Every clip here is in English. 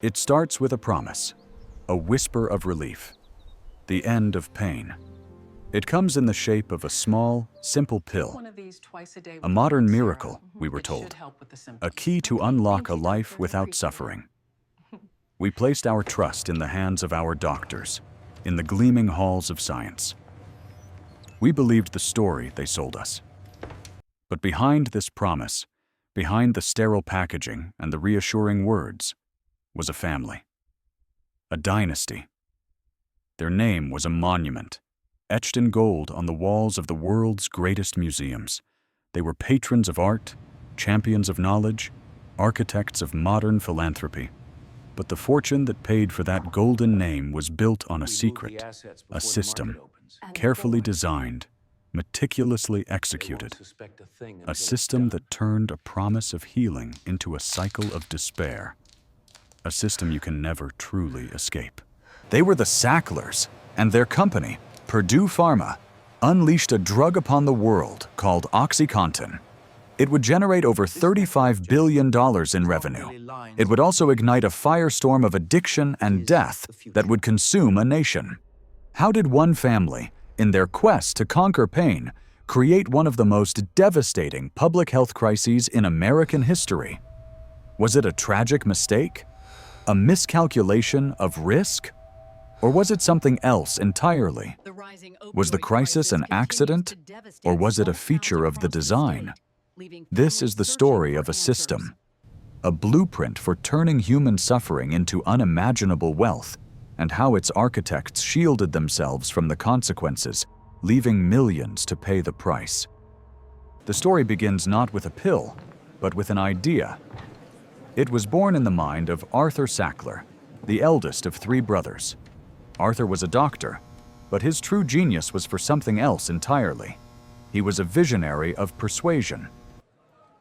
It starts with a promise, a whisper of relief, the end of pain. It comes in the shape of a small, simple pill, a modern miracle, we were told, a key to unlock a life without suffering. We placed our trust in the hands of our doctors, in the gleaming halls of science. We believed the story they sold us. But behind this promise, behind the sterile packaging and the reassuring words, was a family, a dynasty. Their name was a monument, etched in gold on the walls of the world's greatest museums. They were patrons of art, champions of knowledge, architects of modern philanthropy. But the fortune that paid for that golden name was built on a secret, a system, carefully designed, meticulously executed, a system that turned a promise of healing into a cycle of despair, a system you can never truly escape. They were the Sacklers, and their company, Purdue Pharma, unleashed a drug upon the world called OxyContin. It would generate over $35 billion in revenue. It would also ignite a firestorm of addiction and death that would consume a nation. How did one family, in their quest to conquer pain, create one of the most devastating public health crises in American history? Was it a tragic mistake? A miscalculation of risk? Or was it something else entirely? Was the crisis an accident? Or was it a feature of the design? This is the story of a system, a blueprint for turning human suffering into unimaginable wealth, and how its architects shielded themselves from the consequences, leaving millions to pay the price. The story begins not with a pill, but with an idea. It was born in the mind of Arthur Sackler, the eldest of three brothers. Arthur was a doctor, but his true genius was for something else entirely. He was a visionary of persuasion.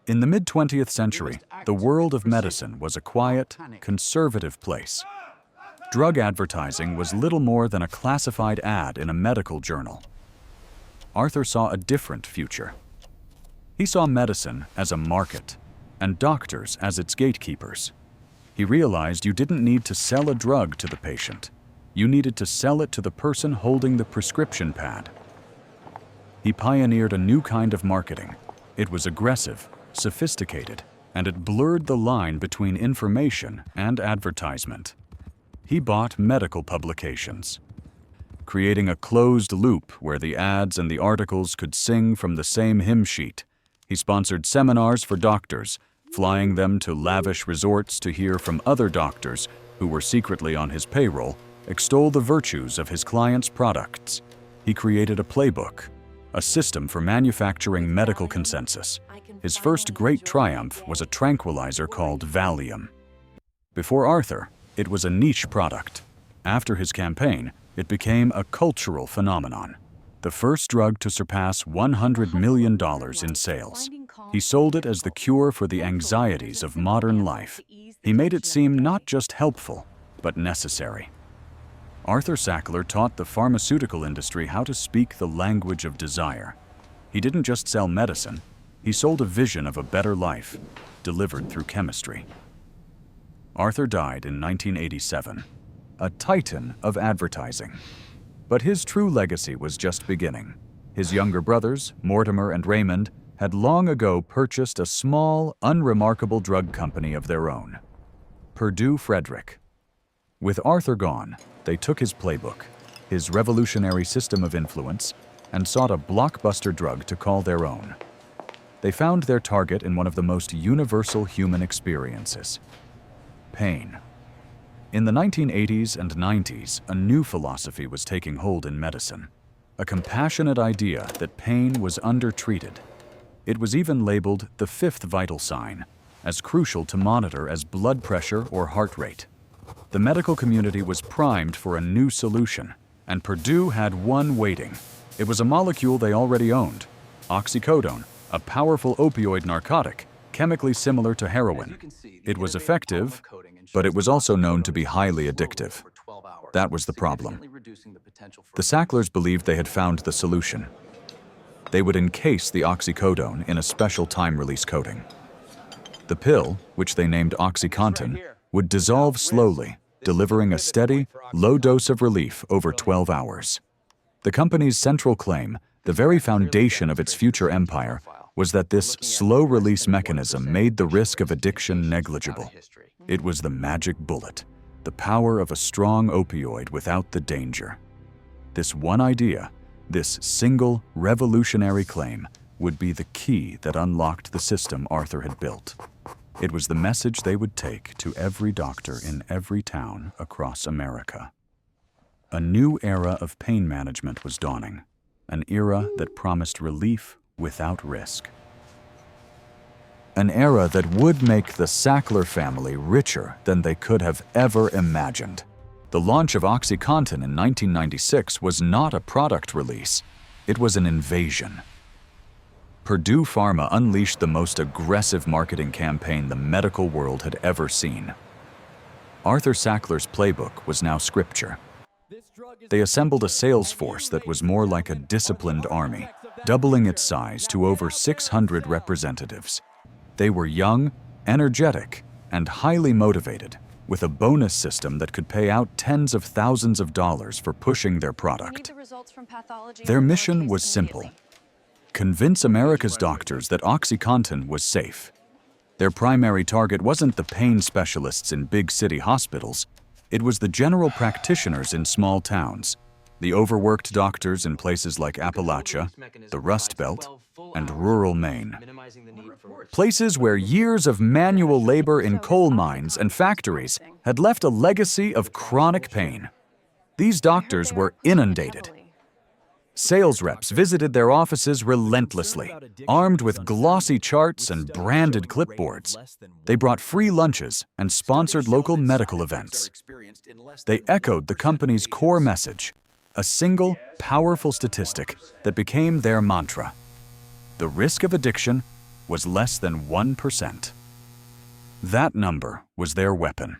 In the mid-20th century, the world of medicine was a quiet, conservative place. Drug advertising was little more than a classified ad in a medical journal. Arthur saw a different future. He saw medicine as a market, and doctors as its gatekeepers. He realized you didn't need to sell a drug to the patient. You needed to sell it to the person holding the prescription pad. He pioneered a new kind of marketing. It was aggressive, sophisticated, and it blurred the line between information and advertisement. He bought medical publications, creating a closed loop where the ads and the articles could sing from the same hymn sheet. He sponsored seminars for doctors, flying them to lavish resorts to hear from other doctors who were secretly on his payroll, extol the virtues of his clients' products. He created a playbook, a system for manufacturing medical consensus. His first great triumph was a tranquilizer called Valium. Before Arthur, it was a niche product. After his campaign, it became a cultural phenomenon, the first drug to surpass $100 million in sales. He sold it as the cure for the anxieties of modern life. He made it seem not just helpful, but necessary. Arthur Sackler taught the pharmaceutical industry how to speak the language of desire. He didn't just sell medicine, he sold a vision of a better life, delivered through chemistry. Arthur died in 1987, a titan of advertising. But his true legacy was just beginning. His younger brothers, Mortimer and Raymond, had long ago purchased a small, unremarkable drug company of their own, Purdue Frederick. With Arthur gone, they took his playbook, his revolutionary system of influence, and sought a blockbuster drug to call their own. They found their target in one of the most universal human experiences: pain. In the 1980s and 90s, a new philosophy was taking hold in medicine, a compassionate idea that pain was undertreated. It was even labeled the fifth vital sign, as crucial to monitor as blood pressure or heart rate. The medical community was primed for a new solution, and Purdue had one waiting. It was a molecule they already owned, oxycodone, a powerful opioid narcotic, chemically similar to heroin. It was effective, but it was also known to be highly addictive. That was the problem. The Sacklers believed they had found the solution. They would encase the oxycodone in a special time-release coating. The pill, which they named OxyContin, would dissolve slowly, delivering a steady, low dose of relief over 12 hours. The company's central claim, the very foundation of its future empire, was that this slow-release mechanism made the risk of addiction negligible. It was the magic bullet, the power of a strong opioid without the danger. This one idea, this single revolutionary claim, would be the key that unlocked the system Arthur had built. It was the message they would take to every doctor in every town across America. A new era of pain management was dawning, an era that promised relief without risk. An era that would make the Sackler family richer than they could have ever imagined. The launch of OxyContin in 1996 was not a product release, it was an invasion. Purdue Pharma unleashed the most aggressive marketing campaign the medical world had ever seen. Arthur Sackler's playbook was now scripture. They assembled a sales force that was more like a disciplined army, doubling its size to over 600 representatives. They were young, energetic, and highly motivated, with a bonus system that could pay out tens of thousands of dollars for pushing their product. Their mission was simple: convince America's doctors that OxyContin was safe. Their primary target wasn't the pain specialists in big city hospitals, it was the general practitioners in small towns, the overworked doctors in places like Appalachia, the Rust Belt, and rural Maine. Places where years of manual labor in coal mines and factories had left a legacy of chronic pain. These doctors were inundated. Sales reps visited their offices relentlessly, armed with glossy charts and branded clipboards. They brought free lunches and sponsored local medical events. They echoed the company's core message, a single, powerful statistic that became their mantra. The risk of addiction was less than 1%. That number was their weapon.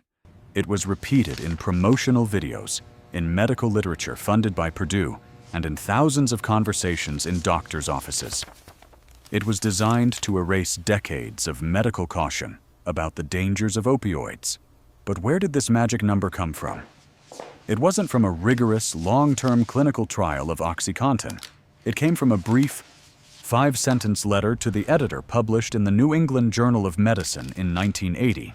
It was repeated in promotional videos, in medical literature funded by Purdue, and in thousands of conversations in doctors' offices. It was designed to erase decades of medical caution about the dangers of opioids. But where did this magic number come from? It wasn't from a rigorous, long-term clinical trial of OxyContin. It came from a brief, 5-sentence letter to the editor published in the New England Journal of Medicine in 1980.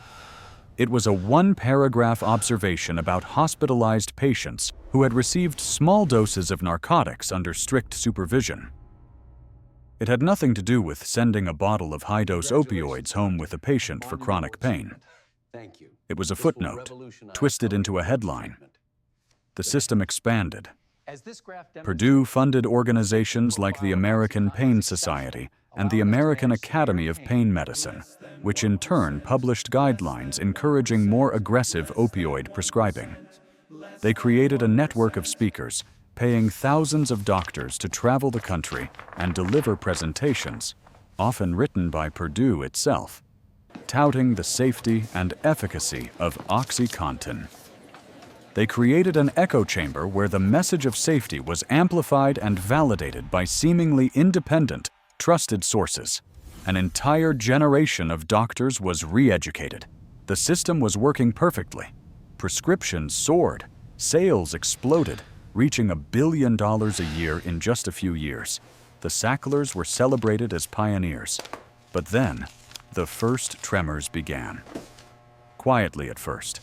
It was a 1-paragraph observation about hospitalized patients who had received small doses of narcotics under strict supervision. It had nothing to do with sending a bottle of high-dose opioids home with a patient for chronic pain. It was a footnote, twisted into a headline. The system expanded. Purdue funded organizations like the American Pain Society and the American Academy of Pain Medicine, which in turn published guidelines encouraging more aggressive opioid prescribing. They created a network of speakers, paying thousands of doctors to travel the country and deliver presentations, often written by Purdue itself, touting the safety and efficacy of OxyContin. They created an echo chamber where the message of safety was amplified and validated by seemingly independent, trusted sources. An entire generation of doctors was re-educated. The system was working perfectly. Prescriptions soared. Sales exploded, reaching $1 billion a year in just a few years. The Sacklers were celebrated as pioneers. But then, the first tremors began. Quietly at first.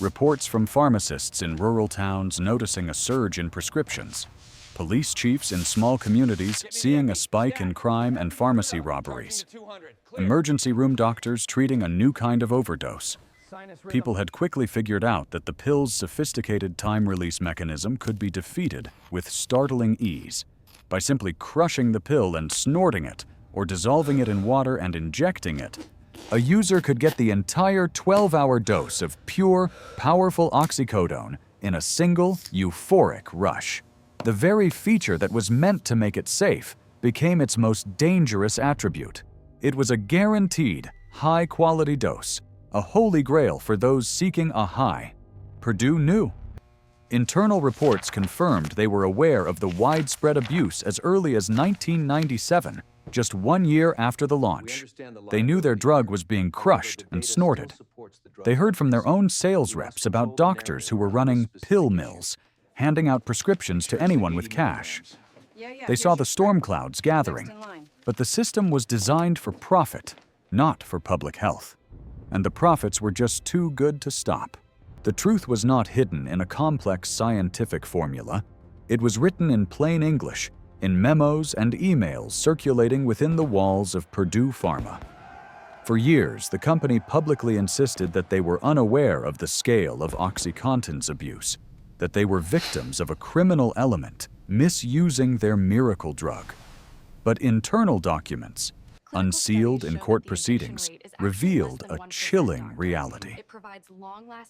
Reports from pharmacists in rural towns noticing a surge in prescriptions. Police chiefs in small communities seeing a spike in crime and pharmacy robberies. Emergency room doctors treating a new kind of overdose. People had quickly figured out that the pill's sophisticated time-release mechanism could be defeated with startling ease by simply crushing the pill and snorting it, or dissolving it in water and injecting it. A user could get the entire 12-hour dose of pure, powerful oxycodone in a single, euphoric rush. The very feature that was meant to make it safe became its most dangerous attribute. It was a guaranteed, high-quality dose, a holy grail for those seeking a high. Purdue knew. Internal reports confirmed they were aware of the widespread abuse as early as 1997, Just 1 year after the launch, they knew their drug was being crushed and snorted. They heard from their own sales reps about doctors who were running pill mills, handing out prescriptions to anyone with cash. They saw the storm clouds gathering, but the system was designed for profit, not for public health. And the profits were just too good to stop. The truth was not hidden in a complex scientific formula. It was written in plain English, in memos and emails circulating within the walls of Purdue Pharma. For years, the company publicly insisted that they were unaware of the scale of OxyContin's abuse, that they were victims of a criminal element misusing their miracle drug. But internal documents, unsealed in court proceedings, revealed a chilling reality.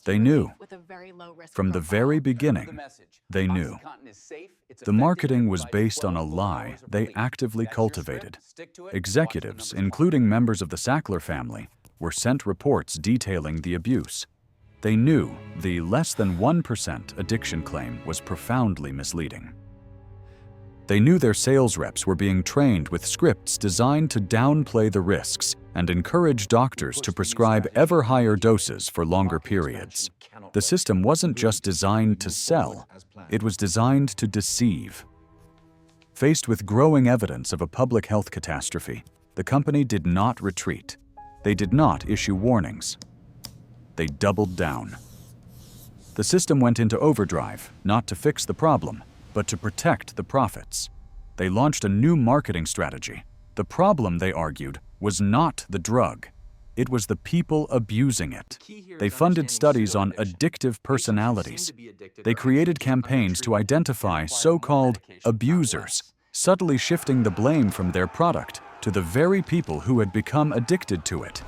They knew. From the very beginning, they knew. The marketing was based on a lie they actively cultivated. Executives, including members of the Sackler family, were sent reports detailing the abuse. They knew the less than 1% addiction claim was profoundly misleading. They knew their sales reps were being trained with scripts designed to downplay the risks and encourage doctors to prescribe ever higher doses for longer periods. The system wasn't just designed to sell, it was designed to deceive. Faced with growing evidence of a public health catastrophe, the company did not retreat. They did not issue warnings. They doubled down. The system went into overdrive, not to fix the problem, but to protect the profits. They launched a new marketing strategy. The problem, they argued, was not the drug. It was the people abusing it. They funded studies on addictive personalities. They created campaigns to identify so-called abusers, subtly shifting the blame from their product to the very people who had become addicted to it.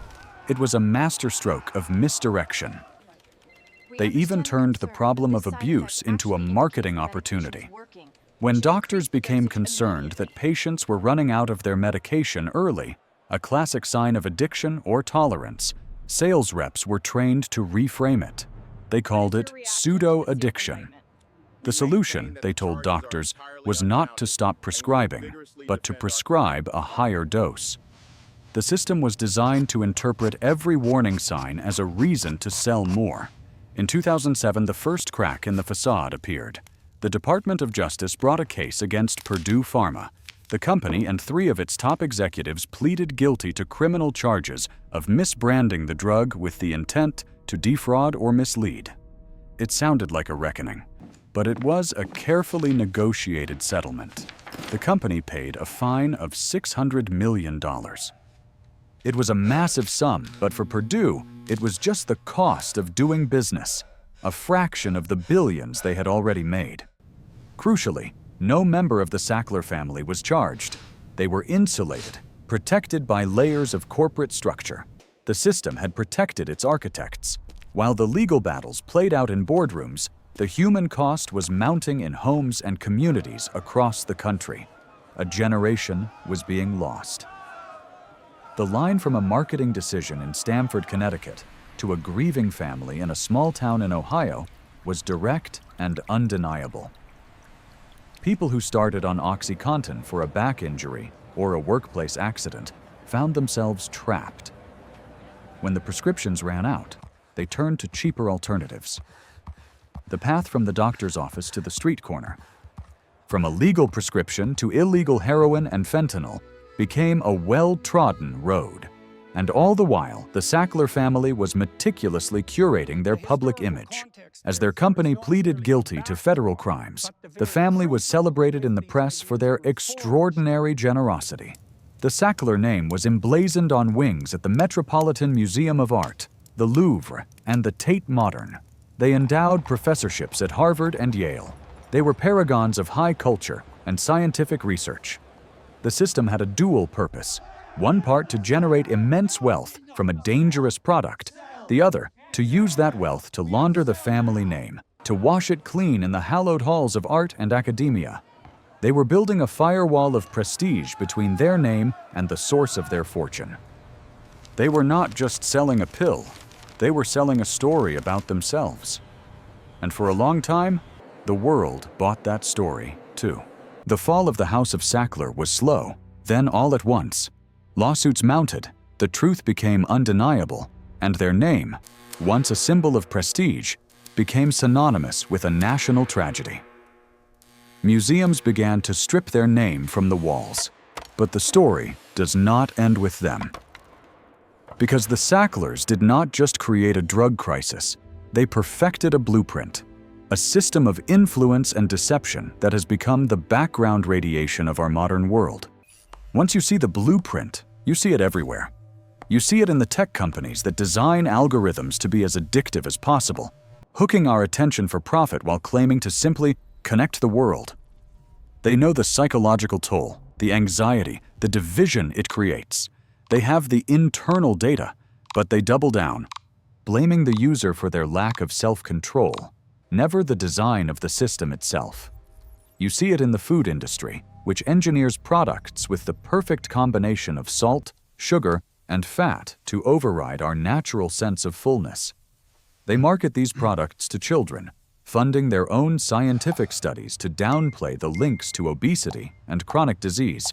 It was a masterstroke of misdirection. They even turned the problem of abuse into a marketing opportunity. When doctors became concerned that patients were running out of their medication early, a classic sign of addiction or tolerance, sales reps were trained to reframe it. They called it pseudo-addiction. The solution, they told doctors, was not to stop prescribing, but to prescribe a higher dose. The system was designed to interpret every warning sign as a reason to sell more. In 2007, the first crack in the facade appeared. The Department of Justice brought a case against Purdue Pharma. The company and 3 of its top executives pleaded guilty to criminal charges of misbranding the drug with the intent to defraud or mislead. It sounded like a reckoning, but it was a carefully negotiated settlement. The company paid a fine of $600 million. It was a massive sum, but for Purdue, it was just the cost of doing business, a fraction of the billions they had already made. Crucially, no member of the Sackler family was charged. They were insulated, protected by layers of corporate structure. The system had protected its architects. While the legal battles played out in boardrooms, the human cost was mounting in homes and communities across the country. A generation was being lost. The line from a marketing decision in Stamford, Connecticut, to a grieving family in a small town in Ohio was direct and undeniable. People who started on OxyContin for a back injury or a workplace accident found themselves trapped. When the prescriptions ran out, they turned to cheaper alternatives. The path from the doctor's office to the street corner, from a legal prescription to illegal heroin and fentanyl, became a well-trodden road. And all the while, the Sackler family was meticulously curating their public image. As their company pleaded guilty to federal crimes, the family was celebrated in the press for their extraordinary generosity. The Sackler name was emblazoned on wings at the Metropolitan Museum of Art, the Louvre, and the Tate Modern. They endowed professorships at Harvard and Yale. They were paragons of high culture and scientific research. The system had a dual purpose, one part to generate immense wealth from a dangerous product, the other to use that wealth to launder the family name, to wash it clean in the hallowed halls of art and academia. They were building a firewall of prestige between their name and the source of their fortune. They were not just selling a pill, they were selling a story about themselves. And for a long time, the world bought that story too. The fall of the House of Sackler was slow, Then all at once, lawsuits mounted, the truth became undeniable, and their name, once a symbol of prestige, became synonymous with a national tragedy. Museums began to strip their name from the walls, but the story does not end with them. Because the Sacklers did not just create a drug crisis, they perfected a blueprint, a system of influence and deception that has become the background radiation of our modern world. Once you see the blueprint, you see it everywhere. You see it in the tech companies that design algorithms to be as addictive as possible, hooking our attention for profit while claiming to simply connect the world. They know the psychological toll, the anxiety, the division it creates. They have the internal data, but they double down, blaming the user for their lack of self-control, never the design of the system itself. You see it in the food industry, which engineers products with the perfect combination of salt, sugar, and fat to override our natural sense of fullness. They market these products to children, funding their own scientific studies to downplay the links to obesity and chronic disease,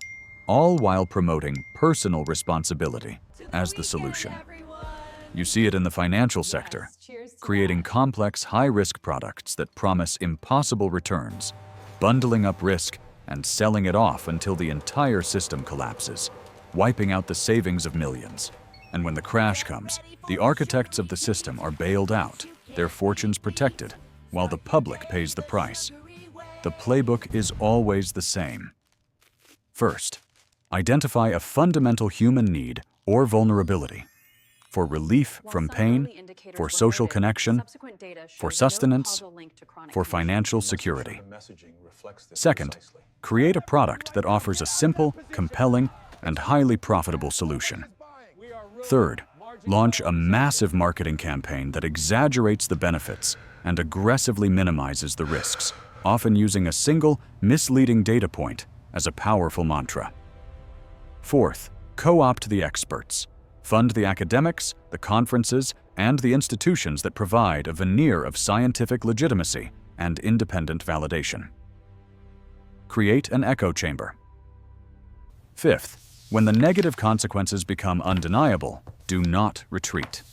all while promoting personal responsibility as the solution. You see it in the financial sector, creating complex, high-risk products that promise impossible returns, bundling up risk and selling it off until the entire system collapses, wiping out the savings of millions. And when the crash comes, the architects of the system are bailed out, their fortunes protected, while the public pays the price. The playbook is always the same. First, identify a fundamental human need or vulnerability for relief from pain, for social connection, for sustenance, for financial security. Second, create a product that offers a simple, compelling, and highly profitable solution. Third, launch a massive marketing campaign that exaggerates the benefits and aggressively minimizes the risks, often using a single, misleading data point as a powerful mantra. Fourth, co-opt the experts. Fund the academics, the conferences, and the institutions that provide a veneer of scientific legitimacy and independent validation. Create an echo chamber. Fifth, when the negative consequences become undeniable, do not retreat.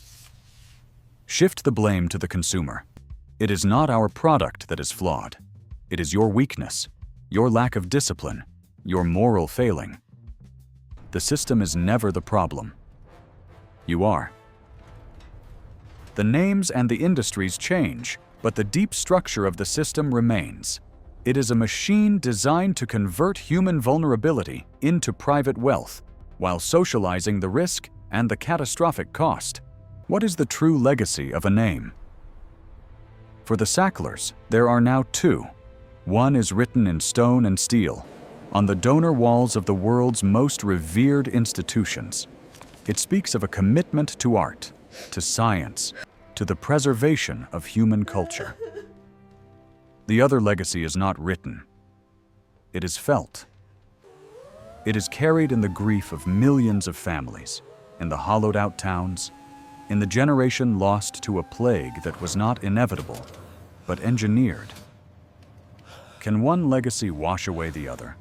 Shift the blame to the consumer. It is not our product that is flawed. It is your weakness, your lack of discipline, your moral failing. The system is never the problem. You are. The names and the industries change, but the deep structure of the system remains. It is a machine designed to convert human vulnerability into private wealth, while socializing the risk and the catastrophic cost. What is the true legacy of a name? For the Sacklers, there are now two. One is written in stone and steel, on the donor walls of the world's most revered institutions. It speaks of a commitment to art, to science, to the preservation of human culture. The other legacy is not written. It is felt. It is carried in the grief of millions of families, in the hollowed-out towns, in the generation lost to a plague that was not inevitable, but engineered. Can one legacy wash away the other?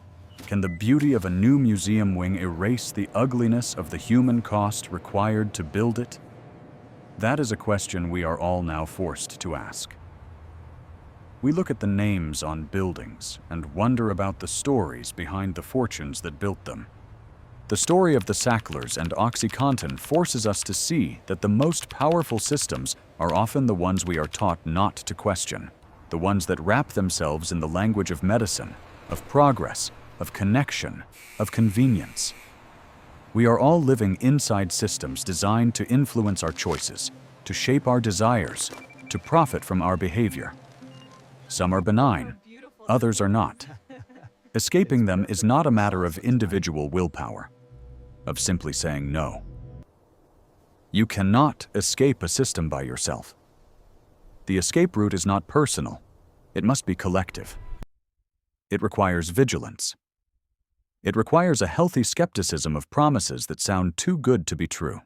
Can the beauty of a new museum wing erase the ugliness of the human cost required to build it? That is a question we are all now forced to ask. We look at the names on buildings and wonder about the stories behind the fortunes that built them. The story of the Sacklers and OxyContin forces us to see that the most powerful systems are often the ones we are taught not to question, the ones that wrap themselves in the language of medicine, of progress, of connection, of convenience. We are all living inside systems designed to influence our choices, to shape our desires, to profit from our behavior. Some are benign, others are not. Escaping them is not a matter of individual willpower, of simply saying no. You cannot escape a system by yourself. The escape route is not personal, it must be collective. It requires vigilance. It requires a healthy skepticism of promises that sound too good to be true.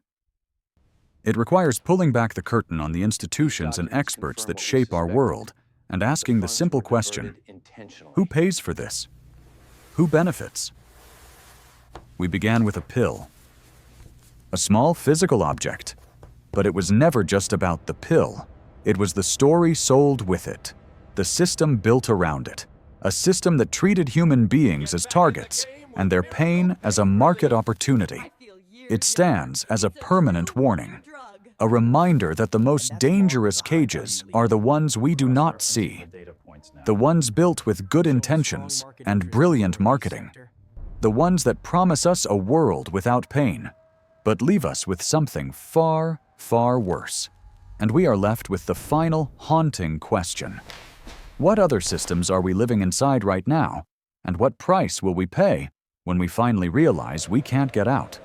It requires pulling back the curtain on the institutions and experts that shape our world and asking the simple question, who pays for this? Who benefits? We began with a pill, a small physical object. But it was never just about the pill. It was the story sold with it, the system built around it, a system that treated human beings as targets and their pain as a market opportunity. It stands as a permanent warning, a reminder that the most dangerous cages are the ones we do not see, the ones built with good intentions and brilliant marketing, the ones that promise us a world without pain, but leave us with something far, far worse. And we are left with the final haunting question. What other systems are we living inside right now? And what price will we pay when we finally realize we can't get out?